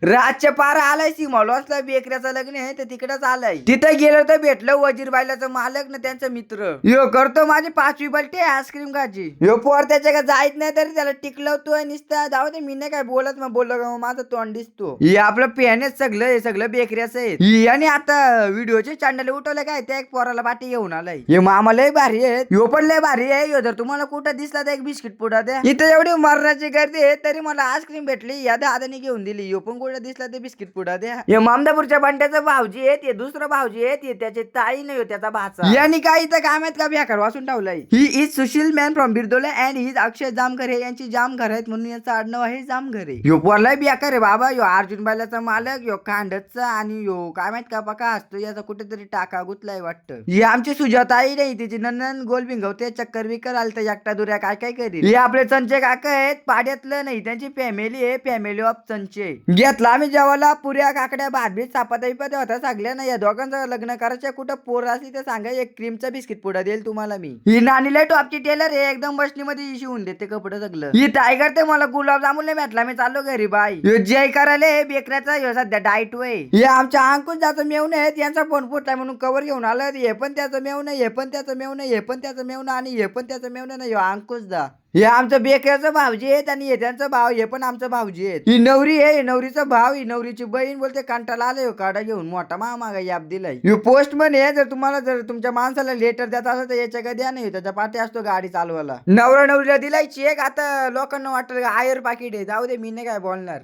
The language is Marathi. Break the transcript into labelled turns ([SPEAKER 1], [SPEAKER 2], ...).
[SPEAKER 1] रातच्या पार आलाय सिमॉलॉसला बेकऱ्याचं लग्न आहे तर तिकडच आलाय. तिथे गेलो तर भेटलं वजीरबाईलाचं मालक ना त्यांचा मित्र. यो करतो माझी 5वी बलटे आईस्क्रीम खायची. यो पोर त्याच्या का जायत नाही तरी त्याला टिकलवतोय नुसतं. जाऊ दे मी नाही काय बोलत मग बोललो का मग माझा तोंड दिसतो. हे आपलं पेन आहे सगळं, हे सगळं बेकऱ्याचं आहे. आणि आता व्हिडिओचे चॅनल उठवले काय त्या एक पोराला बाटी घेऊन आलाय. हे मामा लय भारी आहे, यो पण लय भारी आहे. यो जर तुम्हाला कुठं दिसला तर एक बिस्किट पुडा द्या. इथे एवढी मरणाची गर्दी आहे तरी मला आईस्क्रीम भेटली, या दादाने घेऊन दिली. यो पण कुठं दिसला ते बिस्किट पुडा द्या. हे मामदापूरच्या बंड्याचं भाऊजी आहे, ते दुसरं भाऊजी आहे, ते त्याचे ताई नाही त्याचा भाचा. यांनी काय इथं काय माहित का बेकार वाचून ठेवलंय. He is Sushil man from Birdole and he is Akshay Jamghare. यांची जामघर आहेत म्हणून याचं आडनाव आहे जामघरे. यो पोरलाय बेकार आहे बाबा. यो अर्जुन बायलाचा मालक, यो खांडचा आणि यो काय माहित का पका असतो याचा कुठेतरी टाका गुतलाय वाटतं. ही आमची सुजाताई नाही, तिची नंदन गोल भिंगवते, चक्कर बिक्कर आलं तर एकटा दुऱ्या काय काय करील. हे आपले चंचे काका आहेत पाड्यातलं नाही, त्यांची फॅमिली आहे, फॅमिली ऑफ चंचे. घेतला आम्ही जेवायला पुऱ्या काकड्या भात बीत चापात्या बिपात्या होत्या सगळ्या. ना या दोघांचं लग्न करायचं कुठं पोर असली तर सांगा, एक क्रीमचा बिस्किट पुडा देईल तुम्हाला मी. ही नानीला टॉपची टेलर आहे, एकदम बसलीमध्ये शिवून देते कपडे सगळं. ही टायगर ते मला गुलाबजामुन नाही भेटला, मी चाललो घरी बाई. जय करायला बेकऱ्याचा ह्यो सध्या डाएट वे. हे आमच्या अंकुश ज्याचं मेवणं आहे यांचा फोन फुटलाय म्हणून कवर घेऊन आलं. हे पण त्याचं मेवणं, हे पण त्याचं मेवणं, हे पण त्याचं मेवणं आणि हे पण त्याचं मेवणं नाही अंकुश दा. हे आमचं बेकऱ्याचं भाऊजी आहेत आणि हे त्यांचं भाव, हे पण आमचं भाऊजी आहेत. ही नवरी आहे, ही नवरीचा भाव, ही नवरीची बहीण. बोलते कंटाला आलं हो काढा घेऊन, मोठा मामा याप दिलाय. ही पोस्टमन आहे, जर तुम्हाला जर तुमच्या माणसाला लेटर द्यायचं असेल तर याच्या का द्या, नाही त्याच्या पाठी असतो गाडी चालवायला. नवरा नवरीला दिलाय चेक. आता लोकांना वाटतं आयर पाकिट आहे, जाऊ दे मी नाही काय बोलणार.